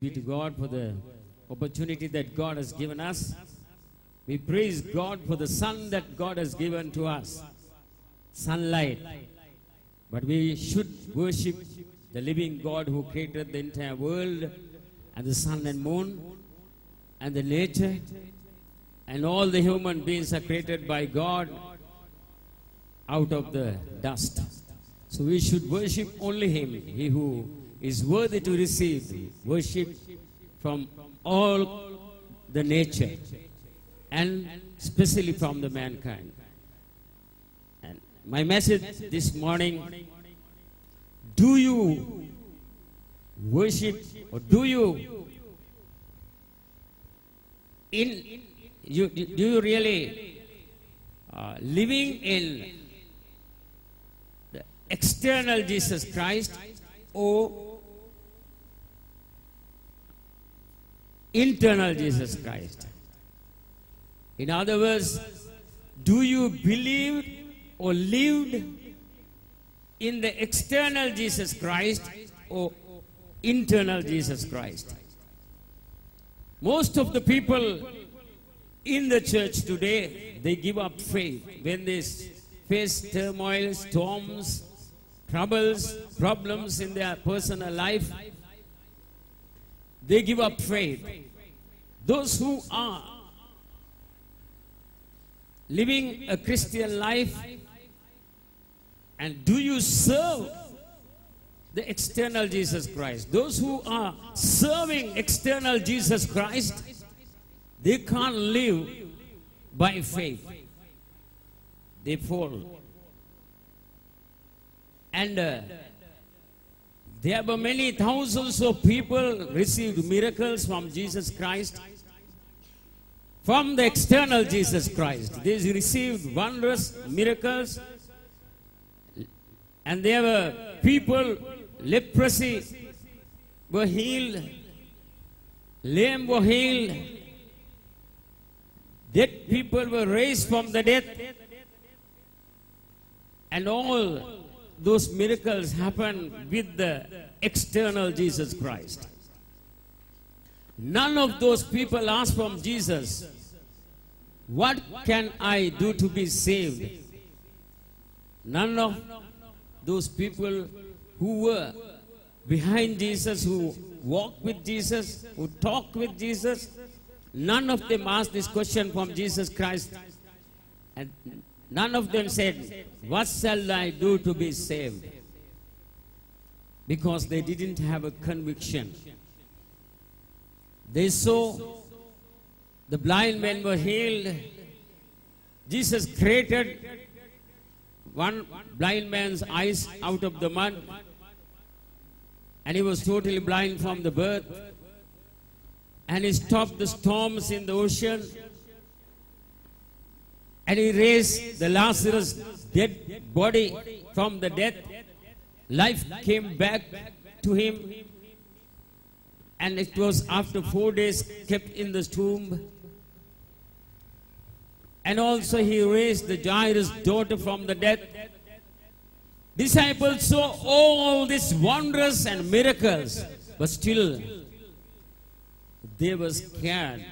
Be to God for the opportunity that God has given us. We praise God for the sun that God has given to us. Sunlight. But we should worship the living God who created the entire world and the sun and moon and the nature, and all the human beings are created by God out of the dust. So we should worship only Him, He who is worthy to receive worship from all the nature and especially from the mankind. And my message this morning, do you worship, or do you do you really living in the external Jesus Christ or internal Jesus Christ? In other words, do you believe or lived in the external Jesus Christ or internal Jesus Christ? Most of the people in the church today, they give up faith when they face turmoil, storms, troubles, problems in their personal life. They give up faith. Those who are living a Christian life, and do you serve the external Jesus Christ? Those who are serving external Jesus Christ, they can't live by faith. They fall. And there were many thousands of people received miracles from Jesus Christ, from the external Jesus Christ. They received wondrous miracles. And there were people, leprosy were healed, lame were healed, dead people were raised from the dead. And all those miracles happened with the external Jesus Christ. None of those people asked from Jesus, what can I do to be saved? None of those people who were behind Jesus, who walked with Jesus, who talked with Jesus, none of them asked this question from Jesus Christ. And none of them said, what shall I do to be saved? Because they didn't have a conviction. They saw the blind men were healed. Jesus created one blind man's eyes out of the mud, and he was totally blind from the birth. And he stopped the storms in the ocean, and he raised the Lazarus dead body from the death. Life came back to him, and it was after 4 days kept in the tomb. And also he raised the Jairus' daughter from the dead. Disciples saw all these wonders and miracles, but still they were scared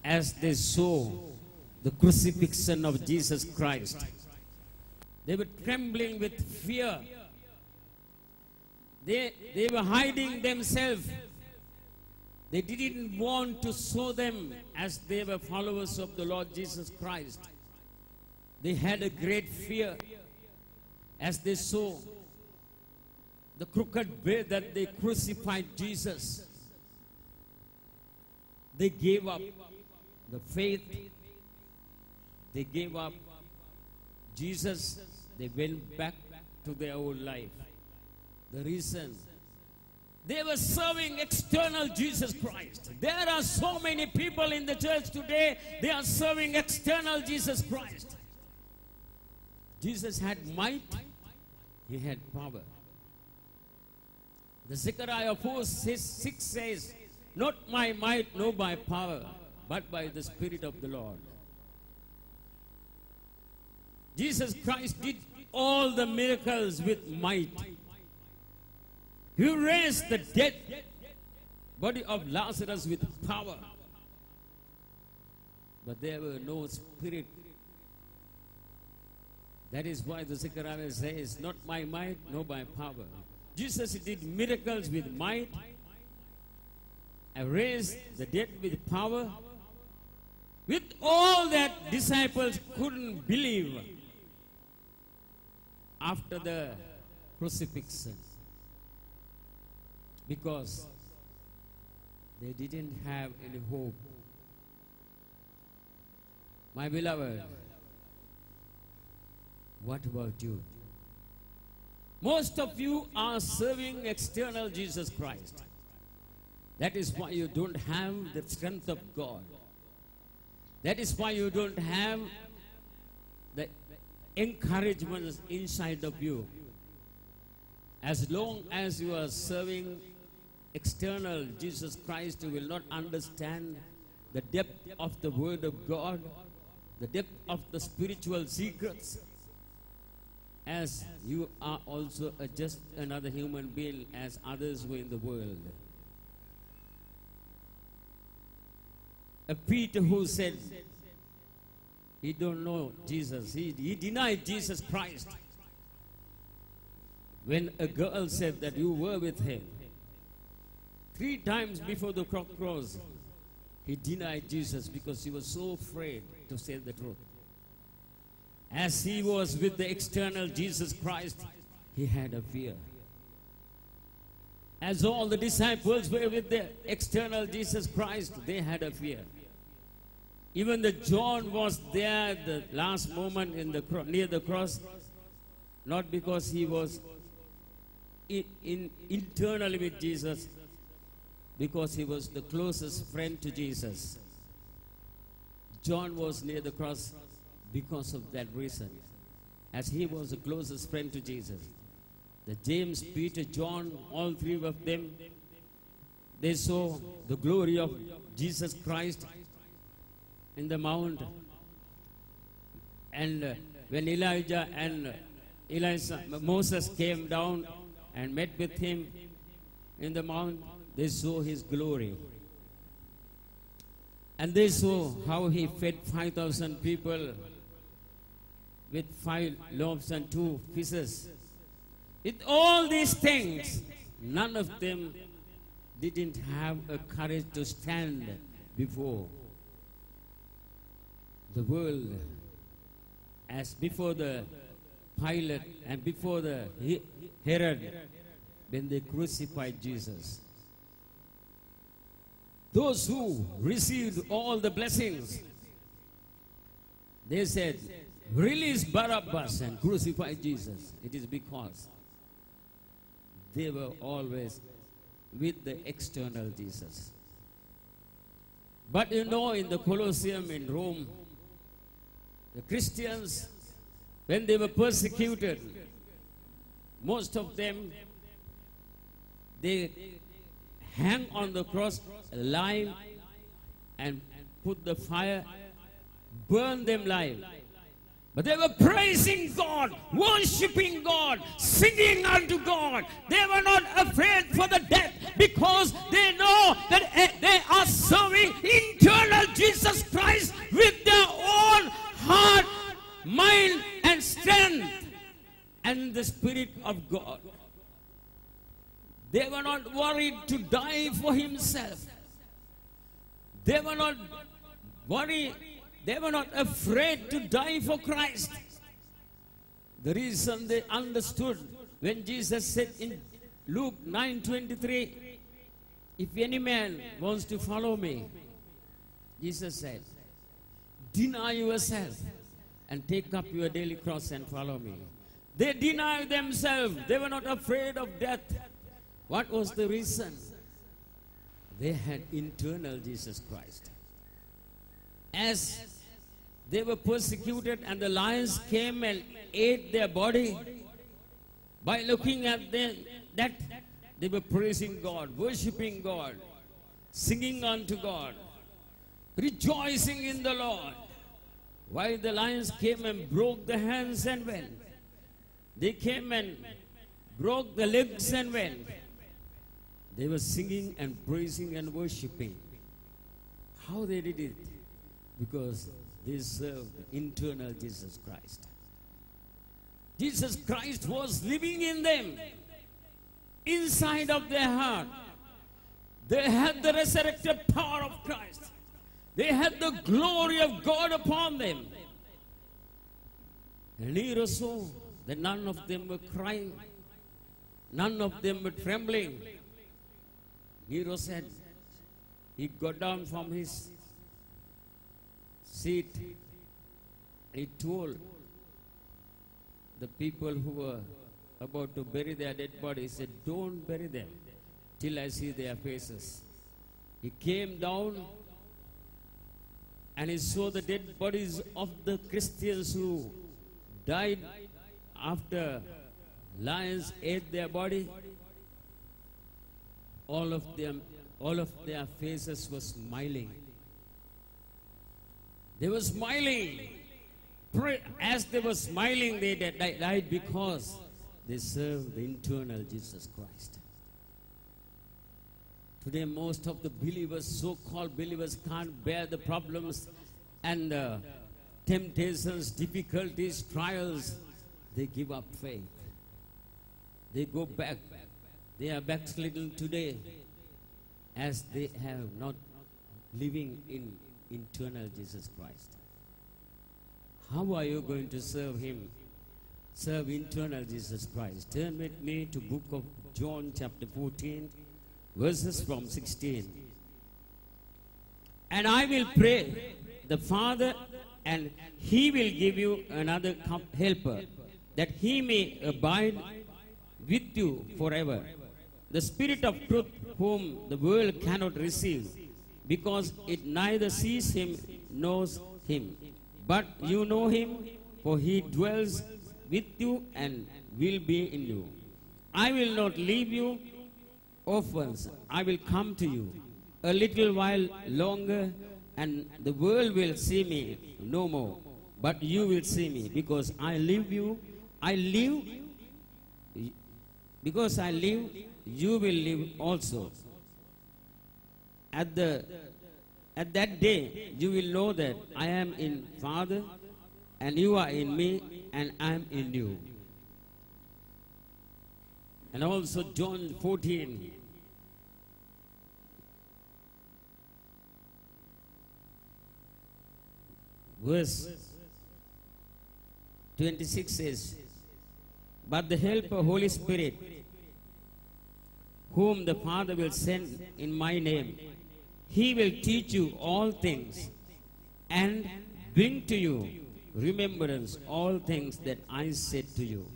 as they saw the crucifixion of Jesus Christ. They were trembling with fear. They were hiding themselves. They didn't want to show them as they were followers of the Lord Jesus Christ. They had a great fear as they saw the crooked way that they crucified Jesus. They gave up the faith. They gave up Jesus. They went back to their old life. The reason, they were serving external Jesus Christ. There are so many people in the church today, they are serving external Jesus Christ. Jesus had might, he had power. The Zechariah 4:6 says, not my might, nor by power, but by the Spirit of the Lord. Jesus Christ did all the miracles with might. He raised the dead body of Lazarus with power. But there were no spirit. That is why the Zechariah says, not by might, nor by power. Jesus did miracles with might, and raised the dead with power. With all that, disciples couldn't believe after the crucifixion, because they didn't have any hope. My beloved, what about you? Most of you are serving external Jesus Christ. That is why you don't have the strength of God. That is why you don't have the encouragement inside of you. As long as you are serving external Jesus Christ, you will not understand the depth of the Word of God, the depth of the spiritual secrets, as you are also just another human being as others were in the world. A Peter who said he don't know Jesus, he denied Jesus Christ. When a girl said that you were with him, 3 times before the cock crows, he denied Jesus because he was so afraid to say the truth. As he was with the external Jesus Christ, he had a fear. As all the disciples were with the external Jesus Christ, they had a fear. Even the John was there at the last moment in the near the cross, not because he was internally with Jesus, because he was the closest friend to Jesus. John was near the cross because of that reason, as he was the closest friend to Jesus. The James, Peter, John, all 3 of them, they saw the glory of Jesus Christ in the mount. And when Elijah and Moses came down and met with him in the mount, they saw his glory. And they saw how he fed 5,000 people with 5 loaves and 2 fishes. With all these things, none of them didn't have a courage to stand before the world, as before the Pilate and before the Herod, when they crucified Jesus. Those who received all the blessings, they said, release Barabbas and crucify Jesus. It is because they were always with the external Jesus. But you know, in the Colosseum in Rome, the Christians, when they were persecuted, most of them, they hang on the cross alive and put the fire, burn them alive. But they were praising God, worshiping God, singing unto God. They were not afraid for the death, because they know that they are serving eternal Jesus Christ with their own heart, mind, and strength, and the Spirit of God. They were not worried to die for himself. They were not worried. They were not afraid to die for Christ. The reason they understood when Jesus said in Luke 9:23, if any man wants to follow me, Jesus said, deny yourself and take up your daily cross and follow me. They denied themselves. They were not afraid of death. What was the reason? They had internal Jesus Christ. As they were persecuted and the lions came and ate their body, by looking at them, that they were praising God, worshiping God, singing unto God, rejoicing in the Lord. While the lions came and broke the hands and went. They came and broke the legs and went. They were singing and praising and worshiping. How they did it? Because they served the internal Jesus Christ. Jesus Christ was living in them, inside of their heart. They had the resurrected power of Christ. They had the glory of God upon them. And Nero saw that none of them were crying. None of them were trembling. Nero said, he got down from his seat. He told the people who were about to bury their dead bodies, he said, don't bury them till I see their faces. He came down and he saw the dead bodies of the Christians who died after lions ate their body. All of their faces were smiling. They were smiling. As they were smiling, they died because they served the internal Jesus Christ. Today, most of the believers, so-called believers, can't bear the problems and temptations, difficulties, trials. They give up faith. They go back. They are backslidden today as they have not living in internal Jesus Christ. How are you going to serve Him? Serve internal Jesus Christ. Turn with me to book of John chapter 14, verses from 16. And I will pray the Father, and He will give you another helper, that He may abide with you forever. The Spirit of truth, whom the world cannot receive, because it neither sees Him nor knows Him. But you know Him, for He dwells with you and will be in you. I will not leave you orphans. I will come to you. A little while longer, and the world will see me no more. But you will see me, because I live, you will live also. At that day, you will know that I am in Father, and you are in me, and I am in you. And also John 14. Verse 26 says, but the Helper, Holy Spirit, whom the Father will send in my name, He will teach you all things and bring to you remembrance all things that I said to you.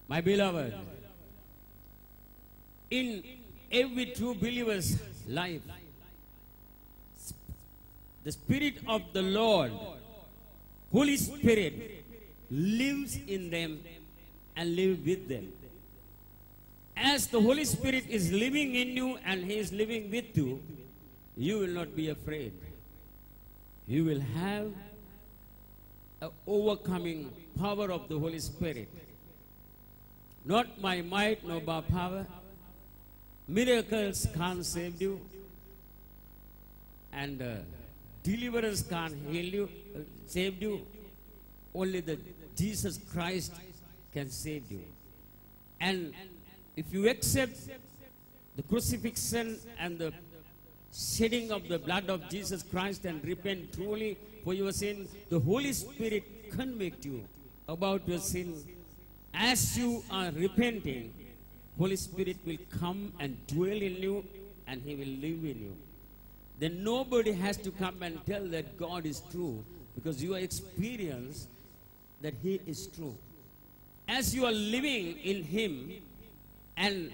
My beloved, in every true believer's life, the Spirit of the Lord, Holy Spirit, lives in them and lives with them. As the Holy Spirit is living in you and He is living with you, you will not be afraid. You will have an overcoming power of the Holy Spirit. Not my might, nor by power. Miracles can't save you, and deliverance can't heal you, save you. Only the Jesus Christ can save you. And if you accept the crucifixion and the shedding of the blood of Jesus Christ and repent truly for your sin, the Holy Spirit convict you about your sin. As you are repenting, Holy Spirit will come and dwell in you, and He will live in you. Then nobody has to come and tell that God is true, because you experience that He is true. As you are living in Him, and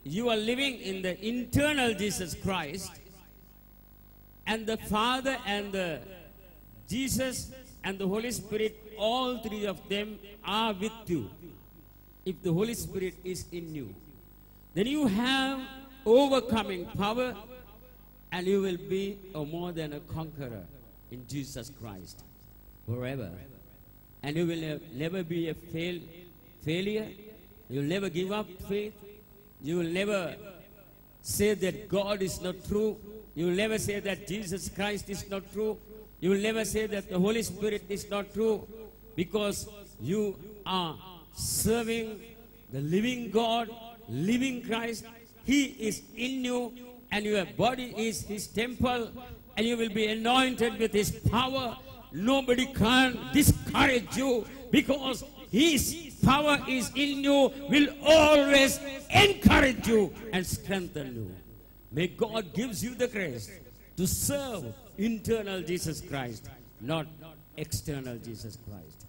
you are living in the internal Jesus Christ, and the Father and the Jesus and the Holy Spirit, all three of them are with you. If the Holy Spirit is in you, then you have overcoming power, and you will be more than a conqueror in Jesus Christ forever. And you will never be a failure. You will never give up faith. You will never say that God is not true. You will never say that Jesus Christ is not true. You will never say that the Holy Spirit is not true, because you are serving the living God, living Christ. He is in you, and your body is His temple, and you will be anointed with His power. Nobody can discourage you, because His power is in you, will always encourage you and strengthen you. May God gives you the grace to serve internal Jesus Christ, not external Jesus Christ.